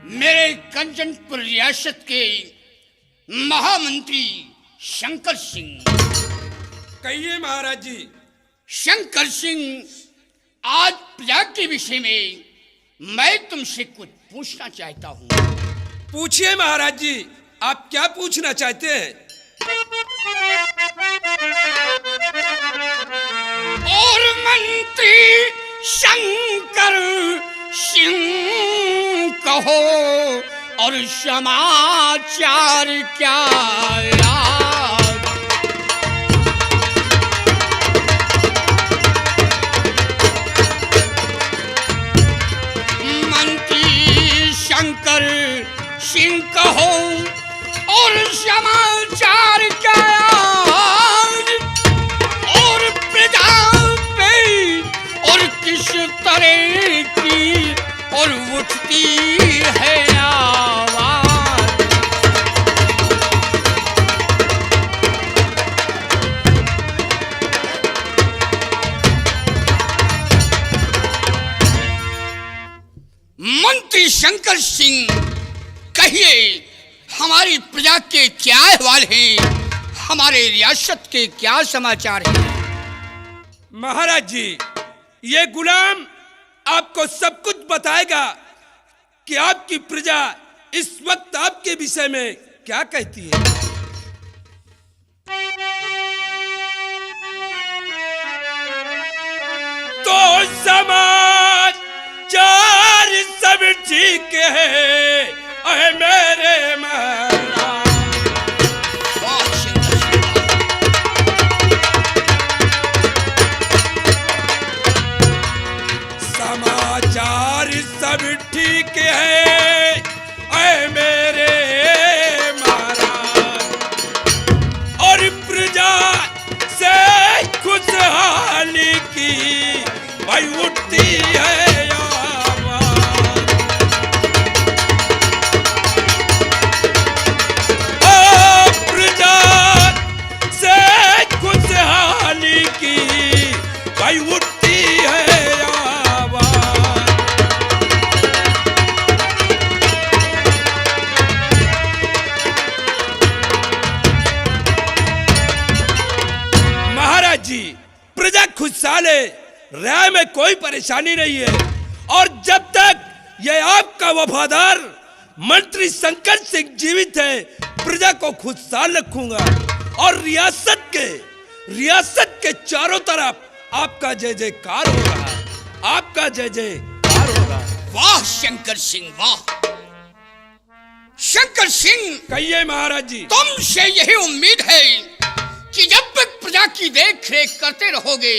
मेरे कंचनपुर रियासत के महामंत्री शंकर सिंह। कहिए महाराज जी। शंकर सिंह, आज प्रजा के विषय में मैं तुमसे कुछ पूछना चाहता हूँ। पूछिए महाराज जी, आप क्या पूछना चाहते हैं? और मंत्री शंकर सिंह कहो और समाचार क्या यार। मंत्री शंकर सिंह कहो और समाचार क्या यार। और प्रजा पे और किस तरह की और उठती है आवाज। मंत्री शंकर सिंह, कहिए हमारी प्रजा के क्या अहवाल हैं, हमारे रियासत के क्या समाचार हैं? महाराज जी, ये गुलाम आपको सब कुछ बताएगा कि आपकी प्रजा इस वक्त आपके विषय में क्या कहती है। तो समाचार सब ठीक है अहे मेरे महाराज। समाचार सब ठीक है अहे मेरे महाराज। और प्रजा से खुशहाली की भाई उठती है उठती है आवाज। महाराज जी, प्रजा खुशहाल है, राय में कोई परेशानी नहीं है। और जब तक यह आपका वफादार मंत्री शंकर सिंह जीवित है, प्रजा को खुशहाल रखूंगा। और रियासत के चारों तरफ आपका जय जयकार हो रहा है, आपका जय जयकार हो रहा है। वाह शंकर सिंह, वाह शंकर सिंह। कहिए महाराज जी। तुमसे यही उम्मीद है कि जब तक प्रजा की देख रेख करते रहोगे,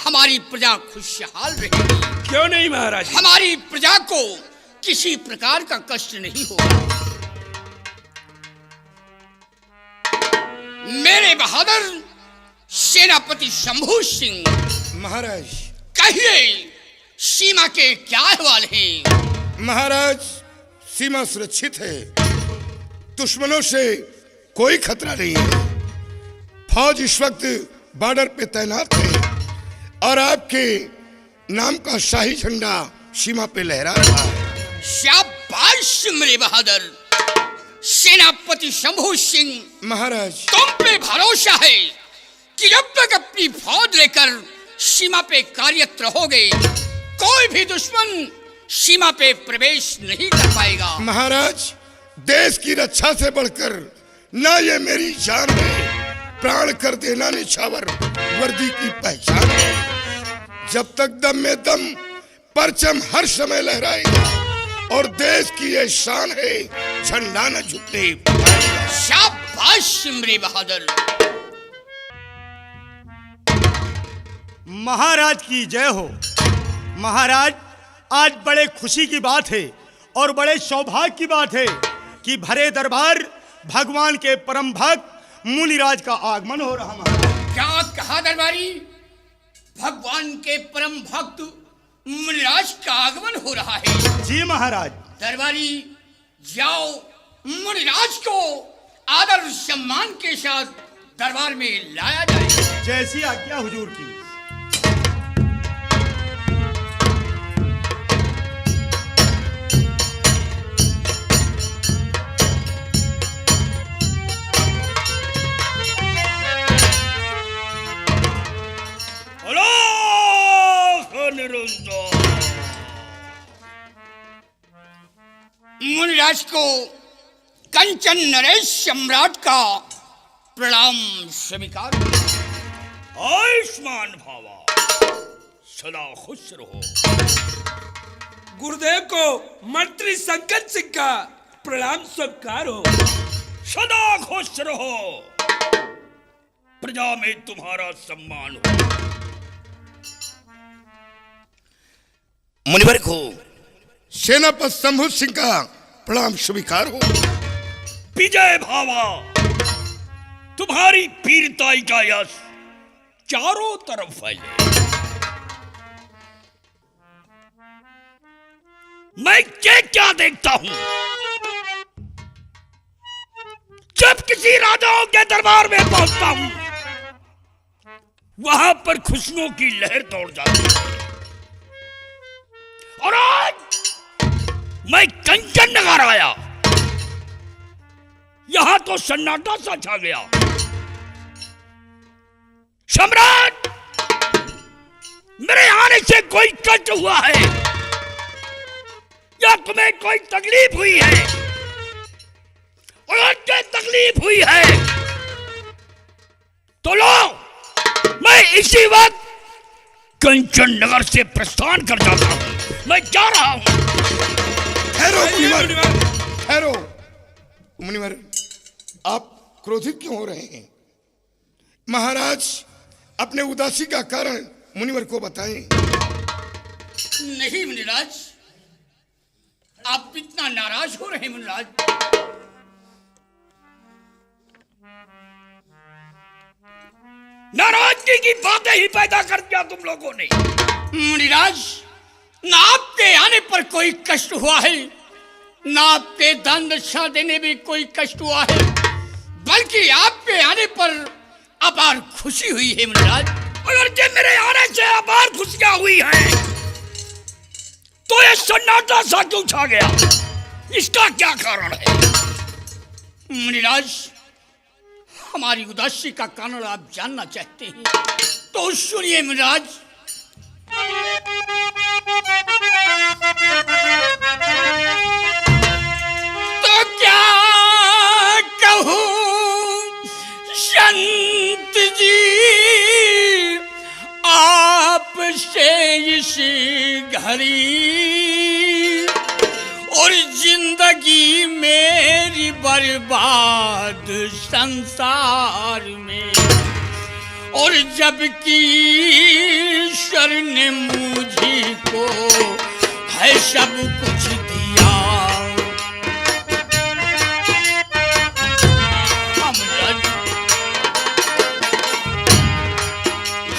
हमारी प्रजा खुशहाल रहेगी। क्यों नहीं महाराज जी? हमारी प्रजा को किसी प्रकार का कष्ट नहीं होगा। मेरे बहादुर सेनापति शंभू सिंह। महाराज। कहिए सीमा के क्या अहवाल हैं? महाराज, सीमा सुरक्षित है, दुश्मनों से कोई खतरा नहीं है। फौज इस वक्त बॉर्डर पे तैनात है और आपके नाम का शाही झंडा सीमा पे लहरा रहा है। शाबाश मेरे बहादुर सेनापति शंभू सिंह। महाराज, तुम पे भरोसा है कि जब तक अपनी फौज लेकर सीमा पे कार्यरत रहोगे, कोई भी दुश्मन सीमा पे प्रवेश नहीं कर पाएगा। महाराज, देश की रक्षा से बढ़कर ना ये मेरी जान है, प्राण कर देना निछावर वर्दी की पहचान है। जब तक दम में दम परचम हर समय लहराएगा और देश की ये शान है, झंडा न झुकने पाएगा। शाबाश मेरे बहादुर। महाराज की जय हो। महाराज, आज बड़े खुशी की बात है और बड़े सौभाग्य की बात है कि भरे दरबार भगवान के परम भक्त मुनिराज का आगमन हो रहा। महाराज, क्या कहा दरबारी? भगवान के परम भक्त मुनिराज का आगमन हो रहा है? जी महाराज। दरबारी, जाओ मुनिराज को आदर सम्मान के साथ दरबार में लाया जाए। जैसी आज्ञा हुजूर की। महाराज को कंचन नरेश सम्राट का प्रणाम स्वीकार। आयुष्मान भावा, सदा खुश रहो। गुरुदेव को मंत्री संकट सिंह का प्रणाम स्वीकार हो। सदा खुश रहो, प्रजा में तुम्हारा सम्मान हो। मुनिवर को सेनापति शंभु सिंह का प्रणाम स्वीकार हो। विजय भावा, तुम्हारी वीरताई का यश चारों तरफ फैले। मैं क्या देखता हूं, जब किसी राजाओं के दरबार में पहुंचता हूं, वहां पर खुशियों की लहर दौड़ जाती है। और आज मैं कंचन नगर आया, यहां तो सन्नाटा सा छा गया। सम्राट, मेरे आने से कोई कष्ट हुआ है या तुम्हें कोई तकलीफ हुई है? और अगर तकलीफ हुई है तो लो, मैं इसी वक्त कंचन नगर से प्रस्थान कर जाता हूं। मैं जा रहा हूं। ठहरो मुनिवर, ठहरो मुनिवर, आप क्रोधित क्यों हो रहे हैं? महाराज अपने उदासी का कारण मुनिवर को बताएं। नहीं मुनिराज, आप इतना नाराज हो रहे हैं मुनिराज। नाराजगी की बातें ही पैदा कर दिया तुम लोगों ने। मुनिराज, ना आपके आने पर कोई कष्ट हुआ है, ना आपके दान दक्षा देने में कोई कष्ट हुआ है, बल्कि आपके आने पर अपार खुशी हुई है मुनिराज। अगर जब मेरे आने से अपार खुशियां हुई हैं, तो ये सन्नाटा सा क्यों छा गया? इसका क्या कारण है? मुनिराज, हमारी उदासी का कारण आप जानना चाहते हैं तो सुनिए मुनिराज। तो क्या कहूं संत जी आपसे इस घड़ी, और जिंदगी मेरी बर्बाद संसार में, और जबकि ईश्वर ने मुझे को है सब कुछ दिया।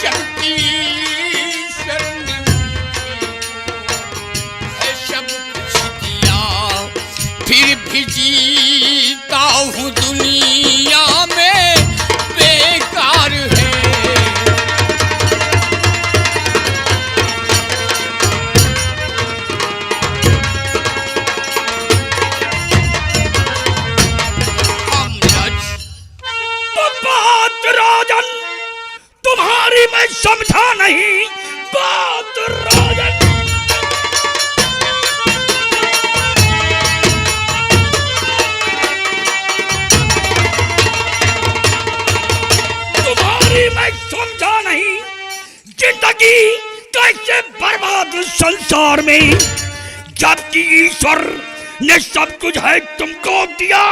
जबकि ईश्वर ने मुझे है सब कुछ दिया, फिर भी जीता हूँ दुनिया में बेकार है। बात राजन तुम्हारी मैं समझा नहीं। बात राजन, तुम्हारी मैं समझा नहीं। जिंदगी कैसे बर्बाद संसार में, जबकि ईश्वर ने सब कुछ है तुमको दिया,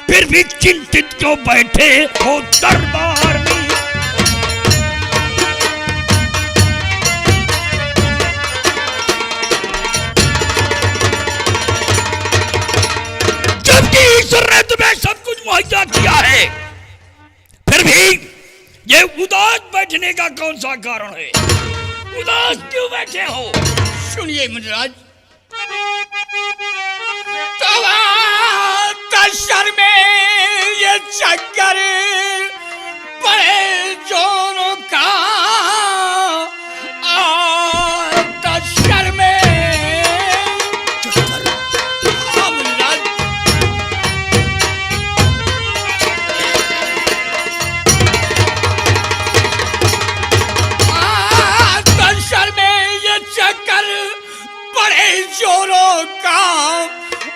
फिर भी चिंतित क्यों बैठे हो दरबार में? जबकि ईश्वर ने तुम्हें सब कुछ मुहैया किया है, फिर भी ये उदास बैठने का कौन सा कारण है? उदास क्यों बैठे हो? सुनिए मुनिराज, तशर में ये चक्कर पड़े जोरों का, तशर में तशर में ये चक्कर पड़े जोरों का,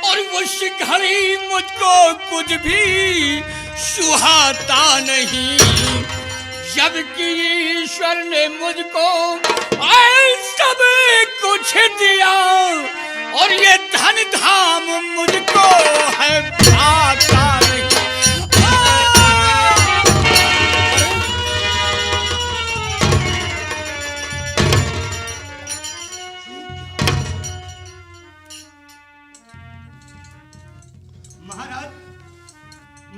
और वो शिकार घड़ी मुझको कुछ भी सुहाता नहीं, जबकि ईश्वर ने मुझको सब कुछ दिया और ये धन धाम मुझको है भाता नहीं।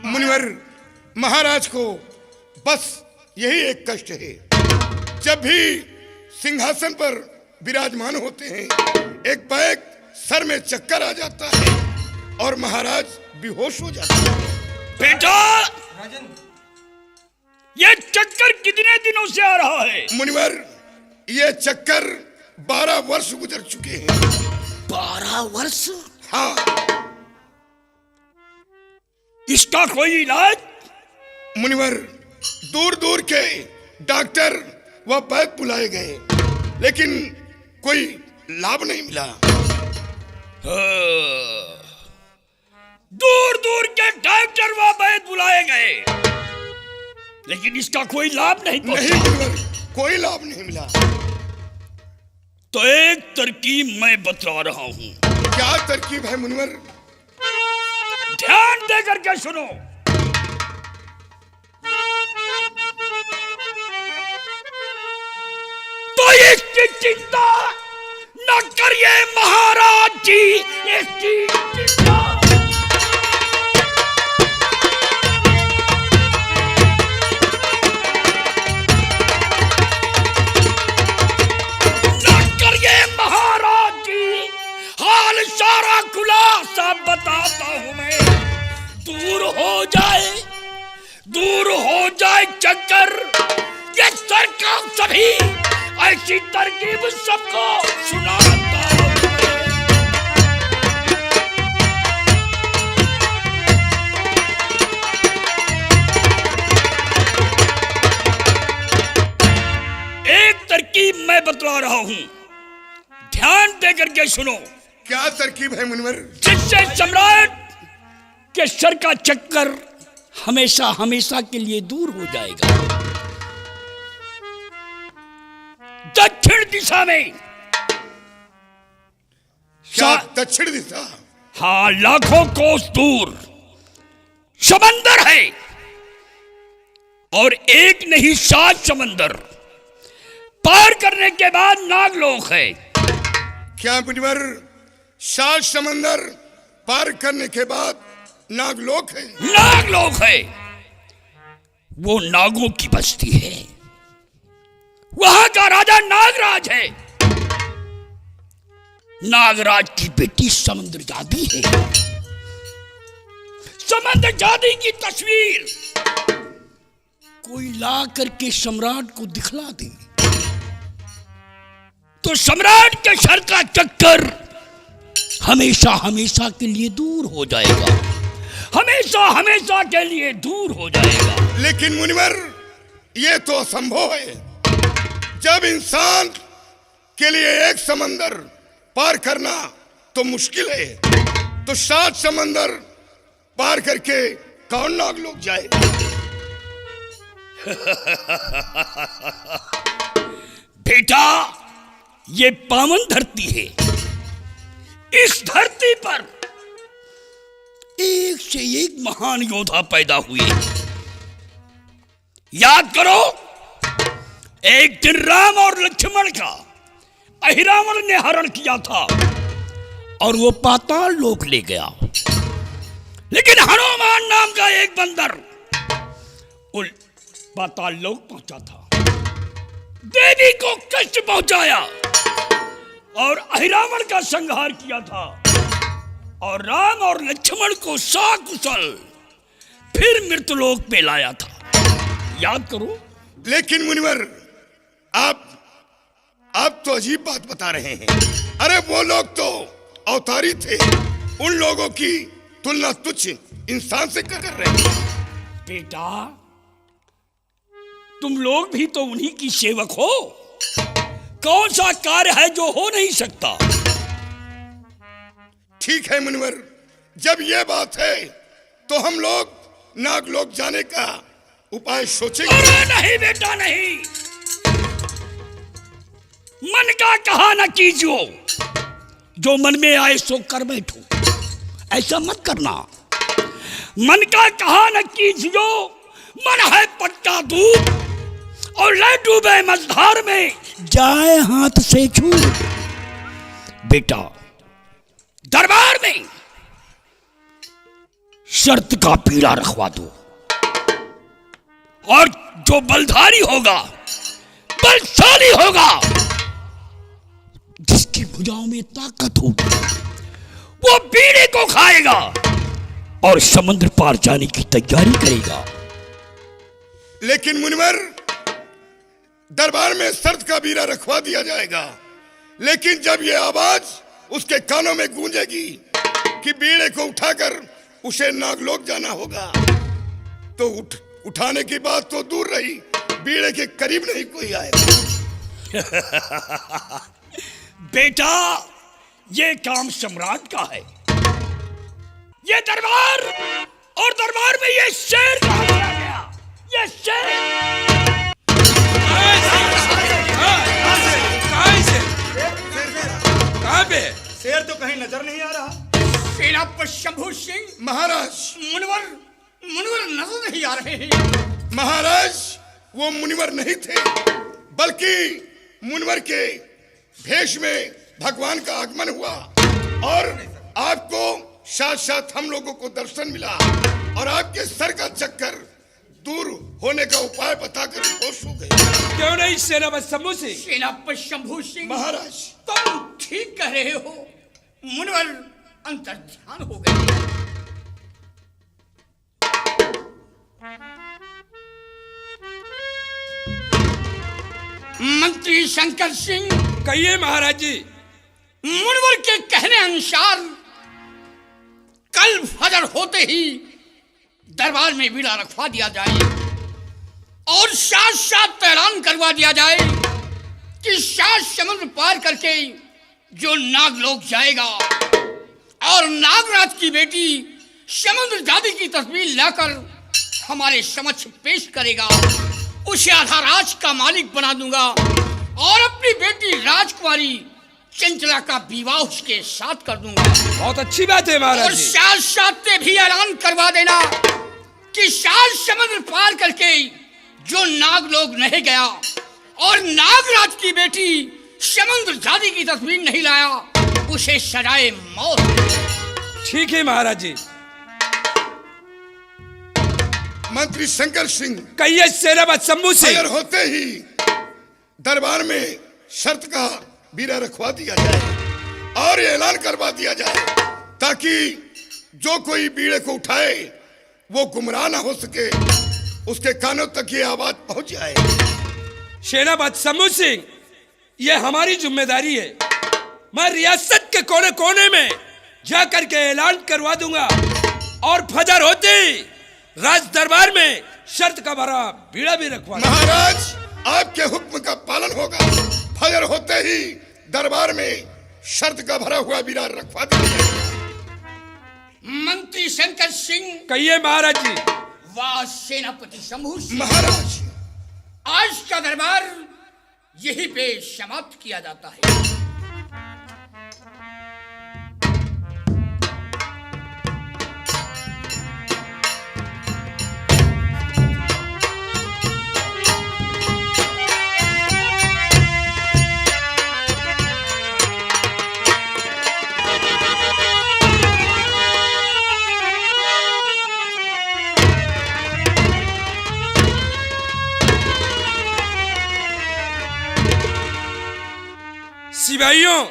मुनिवर, महाराज को बस यही एक कष्ट है, जब भी सिंहासन पर विराजमान होते हैं एक बैग सर में चक्कर आ जाता है और महाराज बेहोश हो जाते हैं। बेटा, ये चक्कर कितने दिनों से आ रहा है? मुनिवर, ये चक्कर 12 वर्ष गुजर चुके हैं। 12 वर्ष? हाँ। इसका कोई इलाज? मुनिवर, दूर दूर के डॉक्टर व वैद्य बुलाए गए, लेकिन कोई लाभ नहीं मिला। दूर दूर के डॉक्टर व वैद्य बुलाए गए, लेकिन इसका कोई लाभ नहीं पहुंचा। नहीं मुनिवर, कोई लाभ नहीं मिला। तो एक तरकीब मैं बतला रहा हूं। क्या तरकीब है मुनिवर? ध्यान देकर के सुनो। तो इसकी चिंता न करिए महाराज जी, इसकी चिंता न करिए महाराज जी। हाल सारा खुलासा बताता हूं मैं। दूर हो जाए चक्कर, ये सरकार सभी ऐसी तरकीब सबको सुनाता हूं। एक तरकीब मैं बतला रहा हूं, ध्यान देकर के सुनो। क्या तरकीब है मुनिवर? जिससे सम्राट के सर का चक्कर हमेशा हमेशा के लिए दूर हो जाएगा। दक्षिण दिशा में। क्या दक्षिण दिशा? हाँ, लाखों कोस दूर समंदर है, और एक नहीं 7 समंदर पार करने के बाद नागलोक है। क्या मुनिवर, 7 समंदर पार करने के बाद नागलोक है? नागलोक है, वो नागों की बस्ती है। वहां का राजा नागराज है। नागराज की बेटी समुद्रजादी है। समुद्रजादी की तस्वीर कोई ला करके सम्राट को दिखला दे तो सम्राट के सर का चक्कर हमेशा हमेशा के लिए दूर हो जाएगा। हमेशा हमेशा के लिए दूर हो जाएगा। लेकिन मुनिवर, ये तो असंभव है। जब इंसान के लिए एक समंदर पार करना तो मुश्किल है, तो 7 समंदर पार करके कौन नागलोक जाएगा? बेटा, ये पावन धरती है। इस धरती पर एक से एक महान योद्धा पैदा हुए। याद करो, एक दिन राम और लक्ष्मण का अहिरावण ने हरण किया था और वो पाताल लोक ले गया। लेकिन हनुमान नाम का एक बंदर पाताल लोक पहुंचा था, देवी को कष्ट पहुंचाया और अहिरावण का संहार किया था, और राम और लक्ष्मण को सकुशल फिर मृतलोक पे लाया था। याद करो। लेकिन मुनिवर, आप तो अजीब बात बता रहे हैं। अरे वो लोग तो अवतारी थे, उन लोगों की तुलना तुच्छ इंसान से कर रहे हैं। बेटा, तुम लोग भी तो उन्हीं की सेवक हो। कौन सा कार्य है जो हो नहीं सकता? ठीक है मुनिवर, जब ये बात है तो हम लोग नागलोक जाने का उपाय सोचेंगे। अरे नहीं बेटा नहीं, मन का कहा न कीजियो, जो मन में आए सो कर बैठो। ऐसा मत करना। मन का कहा न कीजियो, मन है पट्टा दूध और ले डूबे मझधार में, जाए हाथ से छूट। बेटा दरबार में शर्त का पीड़ा रखवा दो, और जो बलधारी होगा, बलशाली होगा, जिसकी भुजाओं में ताकत होगी, वो बीड़े को खाएगा और समुद्र पार जाने की तैयारी करेगा। लेकिन मुनिवर, दरबार में शर्त का बीड़ा रखवा दिया जाएगा, लेकिन जब ये आवाज उसके कानों में गूंजेगी कि बीड़े को उठाकर उसे नागलोक जाना होगा, तो उठाने की बात तो दूर रही, बीड़े के करीब नहीं कोई आएगा। बेटा ये काम सम्राट का है, ये दरबार, और दरबार में ये शेर कहा गया, ये शेर। कहाँ पे? शेर तो कहीं नजर नहीं आ रहा। सेनापति शंभू सिंह महाराज, मुनिवर नजर नहीं आ रहे हैं। महाराज वो मुनिवर नहीं थे, बल्कि मुनिवर के भेष में भगवान का आगमन हुआ और आपको साथ साथ हम लोगों को दर्शन मिला और आपके सर का चक्कर दूर होने का उपाय बताकर होश हो गए। क्यों नहीं सेनापति शंभू सिंह? सेनापति शंभू सिंह महाराज, तुम ठीक कह रहे हो, मुनिवर अंतर्ध्यान हो गए। मंत्री शंकर सिंह, कहिए महाराज जी। मुनिवर के कहने अनुसार कल फजर होते ही दरबार में बीड़ा रखवा दिया जाए और साथ साथ ऐलान करवा दिया जाए कि 7 समुद्र पार करके जो नागलोक जाएगा और नागराज की बेटी समुद्र जाति की तस्वीर लाकर हमारे समक्ष पेश करेगा, उसे आधा राज का मालिक बना दूंगा और अपनी बेटी राजकुमारी चंचला का विवाह उसके साथ कर दूंगा। बहुत अच्छी बात है महाराज और जी। साथ साथ भी ऐलान करवा देना कि 7 समुद्र पार करके जो नागलोक नहीं गया और नागराज की बेटी समुद्र जाति की तस्वीर नहीं लाया, उसे सजाए मौत। ठीक है महाराज जी। मंत्री शंकर सिंह, कहिए सेनापति शंभू फजर सिंह। होते ही दरबार में शर्त का बीड़ा रखवा दिया जाए और ये ऐलान करवा दिया जाए ताकि जो कोई बीड़े को उठाए वो गुमराह ना हो सके, उसके कानों तक ये आवाज पहुंच जाए। सेनापति शंभू सिंह, ये हमारी जिम्मेदारी है। मैं रियासत के कोने कोने में जाकर के ऐलान करवा दूंगा और फजर होते ही राज दरबार में शर्त का भरा बीड़ा भी रखवा दूंगा। महाराज, आपके हुक्म का पालन होगा। फजर होते ही दरबार में शर्त का भरा हुआ बीड़ा रखवा दिया जाए। मंत्री शंकर सिंह, कहिए महाराज जी। वाह सेनापति शंभू सिंह, महाराज, आज का दरबार यही पे समाप्त किया जाता है। सिपाहियों,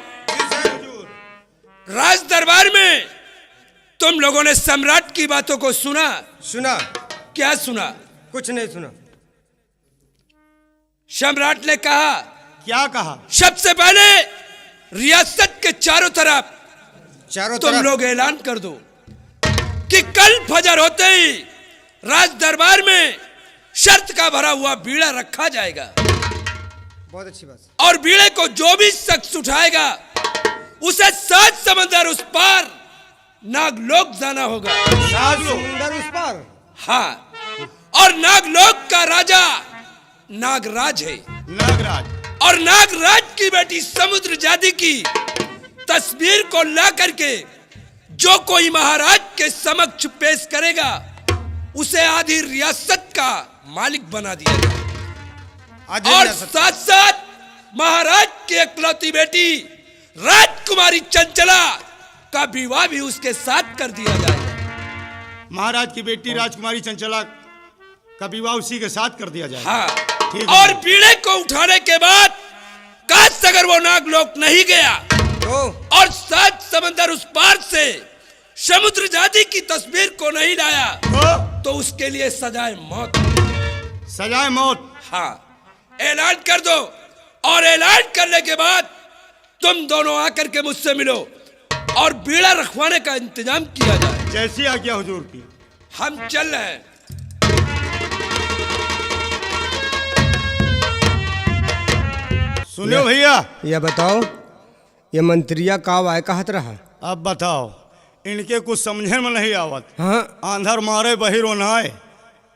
राज दरबार में तुम लोगों ने सम्राट की बातों को सुना? सुना? क्या सुना? कुछ नहीं सुना। सम्राट ने कहा, क्या कहा? सबसे पहले रियासत के चारों तरफ चारों तुम तरफ लोग ऐलान कर दो कि कल फजर होते ही राज दरबार में शर्त का भरा हुआ बीड़ा रखा जाएगा बहुत अच्छी बात। और बीड़े को जो भी शख्स उठाएगा उसे 7 समंदर उस पार नागलोक जाना होगा। समुंदर उस पार। हाँ, और नागलोक का राजा नागराज है। नागराज। और नागराज की बेटी समुद्र जाति की तस्वीर को ला करके जो कोई महाराज के समक्ष पेश करेगा उसे आधी रियासत का मालिक बना दिया जाए। और साथ साथ महाराज की इकलौती बेटी राजकुमारी चंचला का विवाह भी उसके साथ कर दिया जाएगा। महाराज की बेटी राजकुमारी चंचला का विवाह उसी के साथ कर दिया जाए। हाँ, ठीक है। और बीड़े को उठाने के बाद काश अगर वो नागलोक नहीं गया तो और 7 समंदर उस पार से समुद्र जाति की तस्वीर को नहीं लाया तो उसके लिए सजाए मौत। सजाए मौत। हाँ, ऐलान कर दो और ऐलान करने के बाद तुम दोनों आकर के मुझसे मिलो और बीड़ा रखवाने का इंतजाम किया जाए। जैसी आज्ञा हुजूर की। हम चल रहे हैं। सुनियो भैया, ये बताओ, ये मंत्रिया काव आए कहत रहा। अब बताओ, इनके कुछ समझे में नहीं आवत। हाँ, आंधर मारे बहिरो नाए।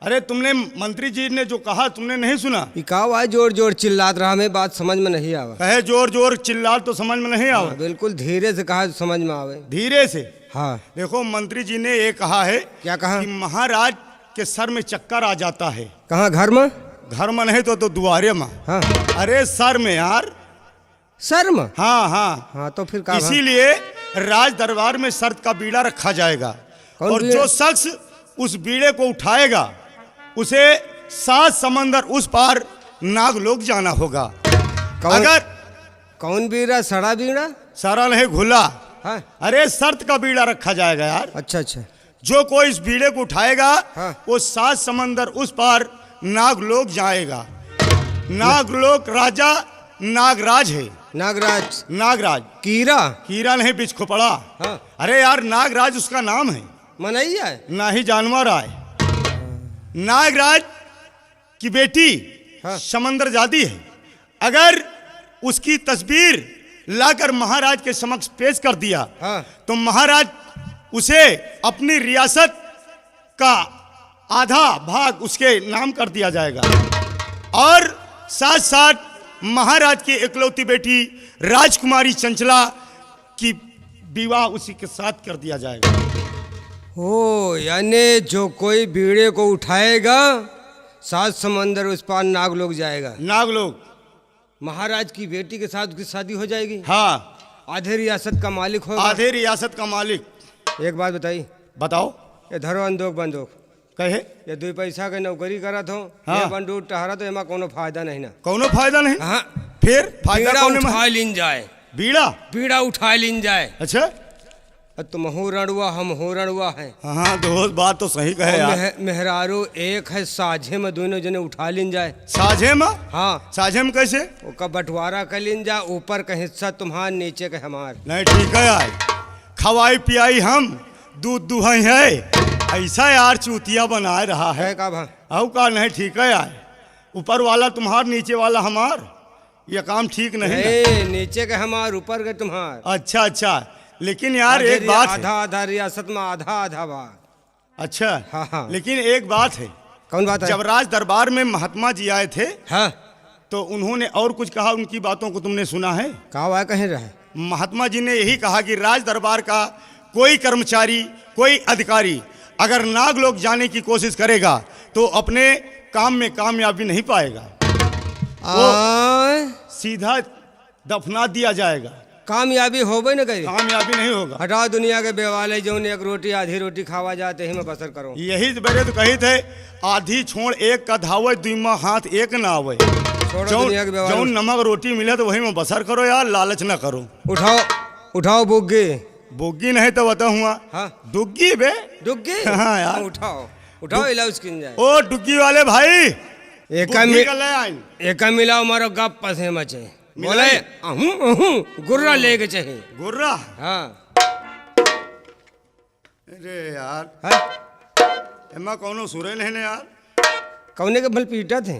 अरे तुमने मंत्री जी ने जो कहा तुमने नहीं सुना? ये काव आए जोर जोर चिल्लात रहा, हमें बात समझ में नहीं आवा। कहे जोर जोर चिल्ला तो समझ में नहीं हाँ, आवत। बिल्कुल धीरे से कहा तो समझ में आवे। धीरे से। हाँ, देखो मंत्री जी ने ये कहा है। क्या कहा? कि महाराज के सर में चक्कर आ जाता है। कहाँ, घर में? घर में नहीं तो दुआरे में। हाँ, अरे सर में यार। सर में? हाँ हाँ। हाँ, तो फिर कहा? इसीलिए राज दरबार में शर्त का बीड़ा रखा जाएगा। कौन और बीड़ा? जो शख्स उस बीड़े को उठाएगा उसे 7 समंदर उस पार नागलोक जाना होगा। अगर कौन बीड़ा? सड़ा बीड़ा? सारा नहीं घुला। हाँ, अरे शर्त का बीड़ा रखा जाएगा यार। अच्छा अच्छा। जो कोई इस बीड़े को उठाएगा हाँ। वो 7 समंदर उस पार नागलोक जाएगा। नागलोक राजा नागराज है। नागराज? नागराज। कीरा? कीरा नहीं बीच खोपड़ा। हाँ। अरे यार नागराज उसका नाम है, मनैया है? ना ही जानवर आए। नागराज की बेटी हाँ। समंदर जाती है। अगर उसकी तस्वीर लाकर महाराज के समक्ष पेश कर दिया हाँ। तो महाराज उसे अपनी रियासत का आधा भाग उसके नाम कर दिया जाएगा। और साथ साथ महाराज की इकलौती बेटी राजकुमारी चंचला की विवाह उसी के साथ कर दिया जाएगा। ओ, यानी जो कोई बीड़े को उठाएगा 7 समंदर उस पार नागलोक जाएगा। नागलोक। महाराज की बेटी के साथ उसकी शादी हो जाएगी। हाँ, आधे रियासत का मालिक होगा। आधे रियासत का मालिक। एक बात बताई, बताओ। ये धरो बंदूक बंदूक। कहे ये 2 पैसा के नौकरी करत हो, हाँ। ये बंदूक टहरा तो एमा कोनो फायदा नहीं ना। कौनो फायदा नहीं। हाँ, फिर फायदा बीड़ा कौन में? उठा लीन जाए। बीड़ा। बीड़ा उठा लीन जाए। अच्छा। तुम हो रणुआ, हम हो रणुआ है। हाँ दोस्त, बात तो सही कहे यार। मेहरारू एक है, साझे में दोनों जने उठा लीन जाए। साझे में? हाँ, साझे में कैसे? उसका बंटवारा कर लीन जाए, ऊपर का हिस्सा तुम्हार, नीचे का हमार। नहीं ठीक है यार, खवाई पियाई हम, दूध दुहाई है। ऐसा यार चूतिया बनाए रहा है। है का भा? औ का नहीं ठीक है यार। ऊपर वाला तुम्हार, नीचे वाला हमार, ये काम ठीक नहीं है। ए, नीचे का हमार, ऊपर का तुम्हार। अच्छा अच्छा, लेकिन यार एक बात है। आधा आधा रियासत में आधा आधा भाग। अच्छा। हाँ, हाँ। लेकिन एक बात है। कौन बात है? जब राज दरबार में महात्मा जी आए थे हाँ, तो उन्होंने और कुछ कहा, उनकी बातों को तुमने सुना है? कहा कहीं रहे? महात्मा जी ने यही कहा कि राज दरबार का कोई कर्मचारी, कोई अधिकारी अगर नागलोक जाने की कोशिश करेगा तो अपने काम में कामयाबी नहीं पाएगा। सीधा दफना दिया जाएगा। कामयाबी होबे न करी। कामयाबी नहीं होगा। हटाओ दुनिया के बेवाले जो एक रोटी आधी रोटी खावा जाते ही में बसर करो। यही तो मेरे तो कही थे, आधी छोड़ एक का धावे, दुईमा हाथ एक ना आवे। छोड़ो दुनिया के बेवाले। जौन नमक रोटी मिले तो वही में बसर करो यार, लालच ना करो। उठाओ उठाओ बुग्गी। बुग्गी नहीं तो बता हुआ। हाँ, दुग्गी बे। डुग्गी? हाँ यार। उठाओ उठाओ, इलाज किन जाए। ओ डुग्गी वाले भाई, एक मिलाओ मारो गप पसे मचे। बोले गुर्रा लेके चाहिए। गुर्रा? हाँ। अरे यार, है? एमा कौनो सुरे नहीं ने यार। कौने के भल पीटा थे?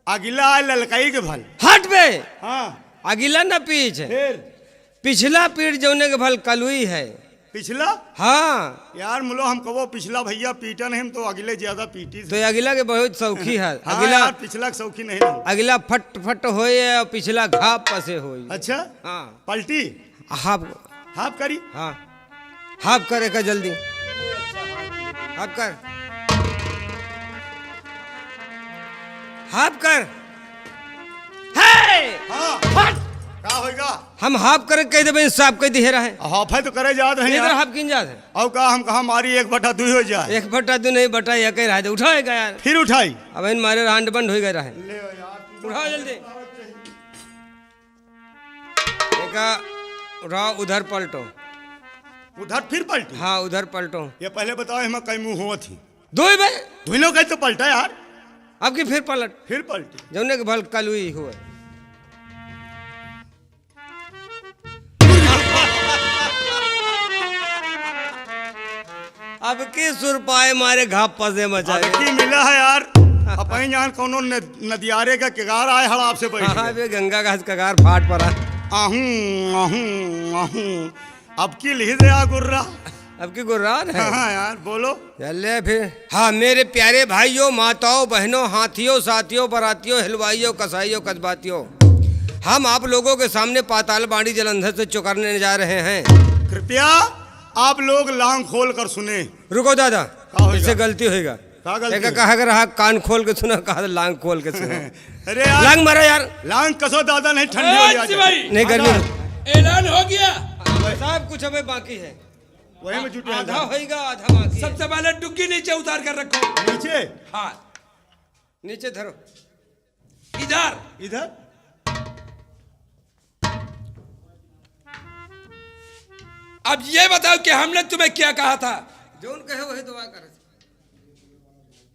अगिला आए ललकाई के भल। हट बे। हाँ। अगिला ना पीछ। फिर पिछला पीठ जौने के भल कलुई है, पिछला हाँ यार मुलो हम कहो पिछला भैया पीटा नहीं हम तो अगले ज्यादा पीटी तो थे। अगला के बहुत सौखी है। हाँ अगला यार पिछला के शौकी नहीं रहूं। अगला फट फट होए और पिछला घाप पसे होई। अच्छा हाँ पलटी हाफ हाफ करी। हाँ हाफ करे का जल्दी हाफ कर हाफ कर है हाँ फट का होएगा। हम हाफ करे कह देबे साहब कह दिहे रहे हाफ है तो करे जात है इधर यार। हाफ किन जात है और का हम कहा मारी 1/2 हो जाए। 1/2 नहीं बटा एक ही रहा है उठाएगा यार। फिर उठाई अब इन मारे हांड बंद हो गए रहे ले यार उठाओ जल्दी एक उठाओ उधर पलटो उधर फिर पलटी। हाँ उधर पलटो ये पहले बताओ हम कई मुंह हुआ थी। दो ही बे धुलो कहीं तो पलटा यार। अब की फिर पलट फिर पलटी। जौने के भल कल हुई हुए अब की सुर पाए मारे घाप पसे मचा अब की मिला है यार। अपन जान कोनो नदियारे का किगार आए हड़ आपसे बैठ हाँ गए। बे गंगा घास कगार फाट पड़ा आहूं आहूं आहूं अब की लिख दे आ गुर्रा। अब की गुर्रान है हाँ यार बोलो। चले फिर हाँ मेरे प्यारे भाइयों माताओं बहनों हाथियों साथियों बरातियों हलवाइयों कसाइयों कस्बातियों हम आप लोगों के सामने पाताल बाड़ी जलंधर से चुकारने जा रहे हैं। कृपया आप लोग लांग खोल कर सुने। रुको दादा का होएगा? इससे गलती होएगा। का गलती एक होएगा? कहा कर रहा कान खोल के सुना कहा लांग खोल के सुना अरे यार लांग मारा यार लांग कसो दादा नहीं ठंडी हो ए, जाए। नहीं गर्मी ऐलान हो गया। साहब कुछ अबे बाकी है वही में जुटे हैं आधा साहब। होएगा आधा बाकी है। सबसे पहले डुग्गी नीचे उतार कर रखो। नीचे हाँ नीचे धरो इधर इधर अब ये बताओ कि हमने तुम्हें क्या कहा था। जो कहे वही दुआ कर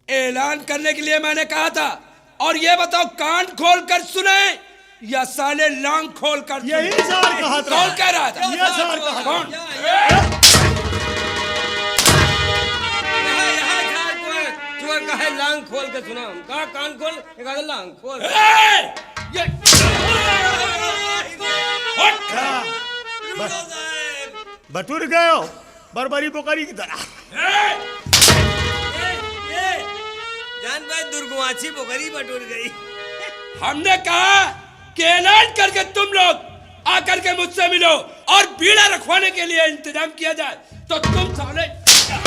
ऐलान करने के लिए मैंने कहा था और ये बताओ कान खोल कर सुने या साले लांग खोल कर सुने? यही सार कहा था। कौन कह रहा था? ये सार कहा था। कौन? चोर का है लांग खोल के सुना कहा कान खोल एक आधा लांग खोल ए! ये उठ! बटुर गए हो बरबरी पोखरी की तरह। जान भाई दुर्गुआची पोखरी बटोर गई। हमने कहा कि ऐलान करके तुम लोग आकर के मुझसे मिलो और बीड़ा रखवाने के लिए इंतजाम किया जाए तो तुम साले क्यों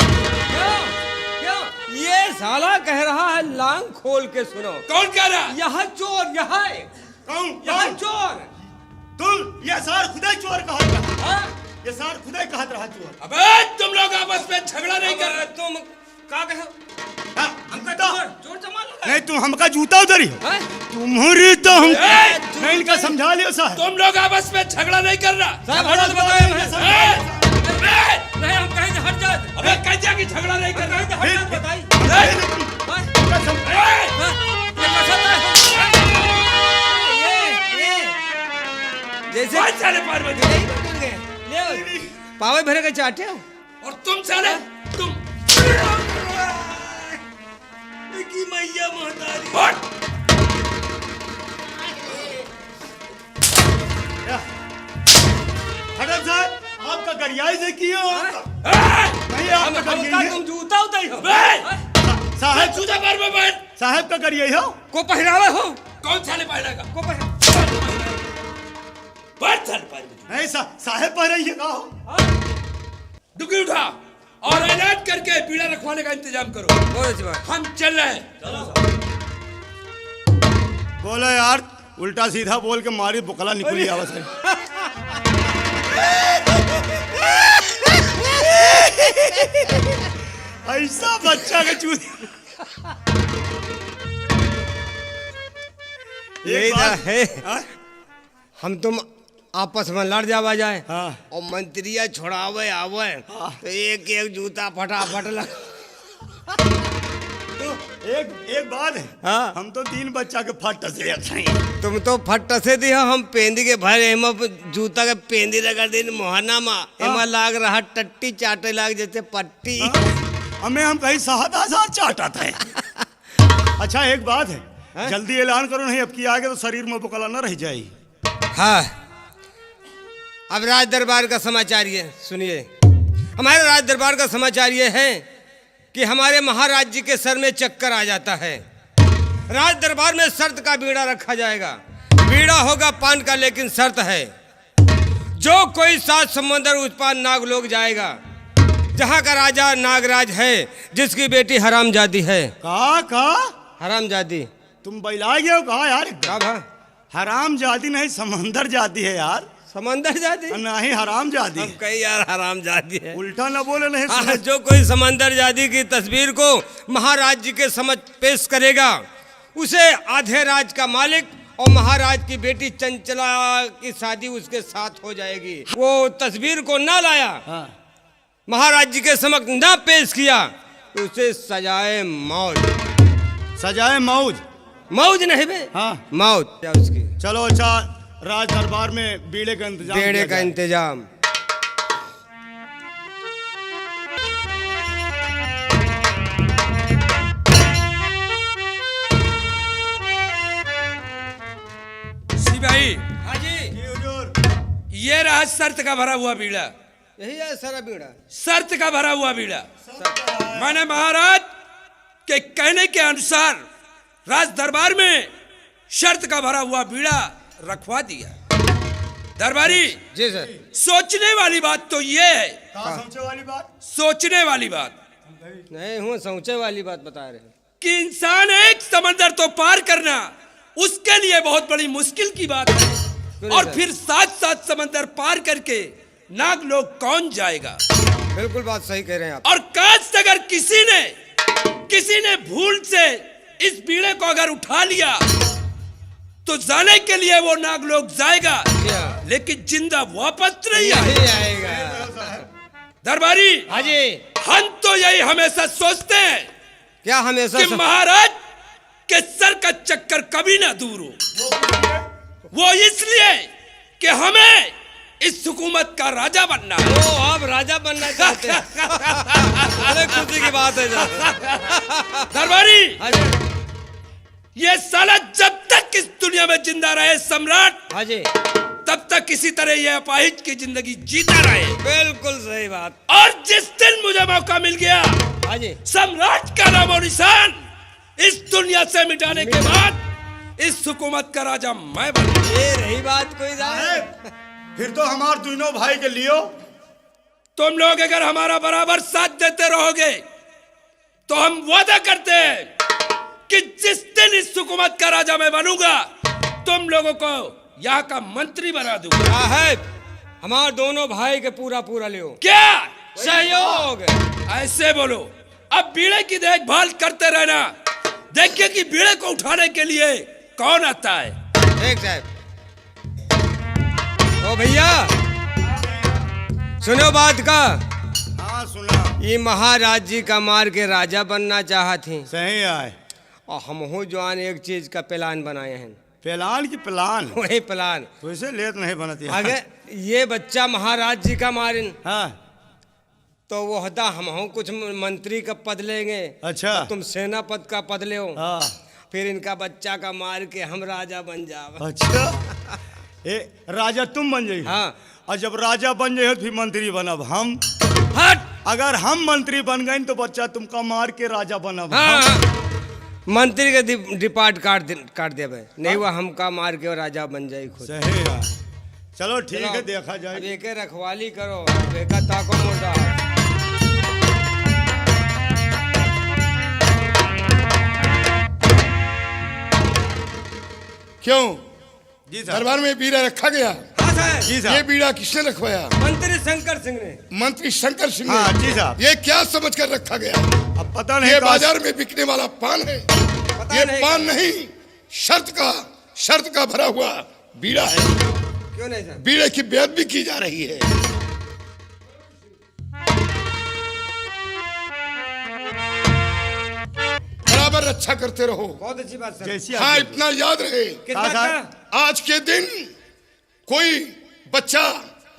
क्यों ये साला कह रहा है लांग खोल के सुनो। कौन कह रहा? यहाँ चोर यहाँ है कौन यहाँ कौन? चोर तुम ये सार खुदा चोर कहा था। हाँ? ये सार खुदा कहत रहा चोर। अबे तुम लोग आपस में झगड़ा नहीं कर रहे। तुम का कहो हाँ, हमका तो- चोर जमा लो नहीं तुम हमका जूता उतरी हो। हैं? तुम्हारी तो हम ए, नहीं इनका समझा लियो साहब। तुम लोग आपस में झगड़ा नहीं कर रहा। साहब हटा तो बताए इनका हैं। समझा ए! लियो। ए! नहीं हम कहीं से हट जाते अबे कैसे की झगड़ा नहीं कर रहा? हट जाते बताई ए! हाँ? इनका सम- ए! हाँ? ये कैसा था? ये जैसे कौन साले पार्वती? नहीं बटुर गए ले पावे भरे के चाटे हो और तुम साले तुम की मैया महतारी उठ! हटक साहब आपका गरियाई से किए हो। ए! नहीं आपका हमका गरियाई तुम है। जूता उतारी हो ए! साहब तुझे बार में बैठ। साहब का गरियाई हो। को पहरावे हो कौन साले पहनेगा? को पहरा बैठ साले पहनेगा। नहीं साहब पह रही है का हो। डुगी उठा और ऐलान करके बीड़ा रखवाने का इंतजाम करो। बहुत अच्छी बात हम चल रहे हैं। बोलो यार उल्टा सीधा बोल के मारी बुकला निकली आवाज है। ऐसा बच्चा का चूत यही एक तो बात- है हाँ? हम तुम आपस में लड़ जावा जाए हाँ। और मंत्रिया छोड़ावे आवे तो एक एक जूता फटाफट लग तो एक बात है। हाँ। हम तो 3 बच्चा के फट से खाई। तुम तो फट से दिया हम पेंदी के भर एमा जूता के पेंदी रगड़ दिन मोहना मा एमा लाग रहा टट्टी चाटे लाग जैसे पट्टी हमें हम कहीं 7,000 चाटा था। अच्छा एक बात है हाँ? जल्दी ऐलान करो नहीं अब की आगे तो शरीर में बुकला न रह जाएगी। हाँ अब राज दरबार का समाचार ये सुनिए हमारे राज दरबार का समाचार ये है कि हमारे महाराज जी के सर में चक्कर आ जाता है। राज दरबार में शर्त का बीड़ा रखा जाएगा। बीड़ा होगा पान का, लेकिन शर्त है जो कोई 7 समुंदर उस पार नागलोक जाएगा, जहाँ का राजा नागराज है, जिसकी बेटी हरामजादी है। का हरामजादी तुम बैला गए हो कहा यार? का भा? हराम जादी नहीं, समंदर जादी है यार। समंदर जादी नहीं, हराम जादी। हम कहीं यार हरामजादी है। उल्टा ना बोले नहीं। हाँ, जो कोई समंदर जादी की तस्वीर को महाराज जी के समझ पेश करेगा, उसे आधे राज का मालिक और महाराज की बेटी चंचला की शादी उसके साथ हो जाएगी। वो तस्वीर को ना लाया, हाँ। महाराज जी के समक्ष ना पेश किया, तो उसे सजाए मौत। सजाए मौज? मौज नहीं बे, हाँ। मौत क्या उसकी। चलो अच्छा, राज दरबार में बीड़े का इंतजाम बेड़े किया का जाए। इंतजाम। भाई हाँ जी, जी हुजूर। ये रहा शर्त का भरा हुआ बीड़ा। यही है सारा बीड़ा। शर्त का भरा हुआ बीड़ा। मैंने महाराज के कहने के अनुसार राज दरबार में शर्त का भरा हुआ बीड़ा रखवा दिया। दरबारी जी सर। सोचने वाली बात तो ये है, कहाँ समझे वाली बात? सोचने वाली बात नहीं हूँ, समझे वाली बात बता रहे हैं कि इंसान एक समंदर तो पार करना उसके लिए बहुत बड़ी मुश्किल की बात है, और फिर 7 समंदर पार करके नागलोक कौन जाएगा। बिल्कुल बात सही कह रहे हैं आप। और काश अगर किसी ने भूल से इस बीड़े को अगर उठा लिया तो जाने के लिए वो नागलोक जाएगा, लेकिन जिंदा वापस नहीं आएगा। दरबारी हाँ जी। हम तो यही हमेशा सोचते हैं क्या हमेशा कि महाराज के सर का चक्कर कभी ना दूर हो। वो इसलिए कि हमें इस हुकूमत का राजा बनना है। ओ, आप राजा बनना चाहते हैं। अरे खुशी की बात है दरबारी, हाँ जी। ये साला जब तक इस दुनिया में जिंदा रहे सम्राट, हाँ जी, तब तक इसी तरह ये अपाहिज की जिंदगी जीता रहे। बिल्कुल सही बात। और जिस दिन मुझे मौका मिल गया हाँ जी, सम्राट का नाम और निशान इस दुनिया से मिटाने के बाद इस हुकूमत का राजा मैं बन। ये रही बात कोई साहब, फिर तो हमारे दोनों भाई के लियो। तुम लोग अगर हमारा बराबर साथ देते रहोगे तो हम वादा करते हैं कि जिस दिन इस हुकूमत का राजा मैं बनूंगा, तुम लोगों को यहाँ का मंत्री बना दूंगा। साहब, हमारे दोनों भाई के पूरा लियो। क्या सहयोग? ऐसे बोलो। अब बीड़े की देखभाल करते रहना, देखिए कि बीड़े को उठाने के लिए कौन आता है। ठीक साहब। ओ भैया, सुनो बात का। हाँ सुना। ये महाराज जी का मार के राजा बनना चाहती, सही है। और हम हो जवान एक चीज का प्लान बनाए हैं। प्लान की प्लान? वही प्लान। वैसे लेत नहीं बनती। अगर ये बच्चा महाराज जी का मारिन, हाँ, तो वो होता हम हो कुछ मंत्री का पद लेंगे। अच्छा। तुम सेना पद का पद ले, हाँ। फिर इनका बच्चा का मार के हम राजा बन जाओ। अच्छा, ए राजा तुम बन जाइए। हाँ। और जब राजा बन जाइए फिर मंत्री बनब हम। हट। अगर हम मंत्री बन गए तो बच्चा तुमका मार के राजा बनब हाँ, हम। मंत्री के डिपार्ट काट देवे, नहीं वो हमका मार के राजा बन जाए खुद। सही है। चलो ठीक है, देखा अब जाए। एक रखवाली करो, एक ताको मोटा। क्यों जी साहब। दरबार में बीड़ा रखा गया? हाँ साहब। जी ये साहब। बीड़ा किसने रखवाया? मंत्री शंकर सिंह ने। मंत्री शंकर सिंह हाँ ने। जी साहब। ये क्या समझ कर रखा गया? अब पता नहीं ये कहाँ- बाजार में बिकने वाला पान है। ये नहीं पान नहीं, शर्त का भरा हुआ बीड़ा है। क्यों नहीं साहब? बीड़े की बेअदबी की जा रही है। बराबर रक्षा करते रहो। बहुत अच्छी बात सर। जैसी हाँ, आपकी- इतना याद रहे, कितना हाँ, का? साहब। आज के दिन कोई बच्चा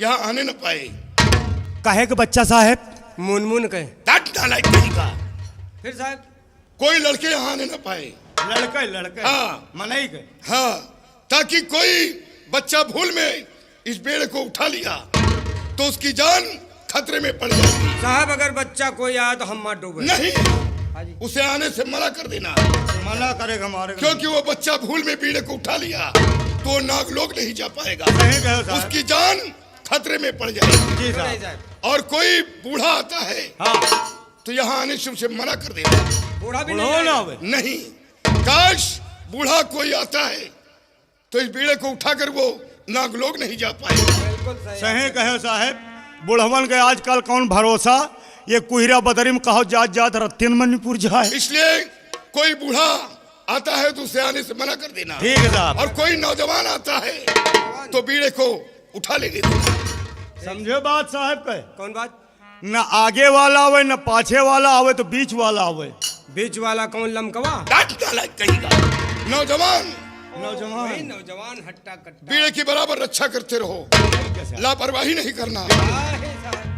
यहाँ आने न पाए। काहे के बच्चा साहब? मुनमुन कहे। डांट डाला नहीं का। फिर साहब? कोई लड़के यहाँ आने न पाए। लड़के हाँ। मनई के। हाँ, ताकि कोई बच्चा भूल में इस बेड़े को उठा लिया तो उसकी जान खतरे में पड़ जाएगी। साहब अगर बच्चा कोई आया तो हम मार डूबे। नहीं, उसे आने से मना कर देना, मना करेगा मारेगा। क्योंकि वो बच्चा भूल में बीड़े को उठा लिया तो नागलोक नहीं जा पाएगा। सही कहो साहब। उसकी जान खतरे में पड़ जाएगी। जी साहब। और कोई बूढ़ा आता है हाँ, तो यहाँ आने से उसे मना कर देना। बूढ़ा भी बुढ़ो नहीं ना आएगा। होवे। नहीं, काश बूढ़ा कोई आता है तो इस बीड़े को उठाकर वो नागलोक नहीं जा पाएगा। बिल्कुल सही। सही कहे साहब। बुढ़वन के आजकल कौन भरोसा, ये कुहरा बदरी में कहो जात जात रत्तीन मणिपुर जाए। इसलिए कोई बूढ़ा आता है तो उसे आने से मना कर देना। ठीक है साहब। और कोई नौजवान आता है तो बीड़े को उठा लेने देना। समझे बात साहब के? कौन बात? न आगे वाला आवे न पाछे वाला आवे तो बीच वाला आवे। बीच वाला कौन? लमकवा? डांट डाला कहेगा। नौजवान वही नौजवान हट्टा कट्टा। बीड़े की बराबर रक्षा करते रहो, लापरवाही नहीं करना। हाँ, है साहब।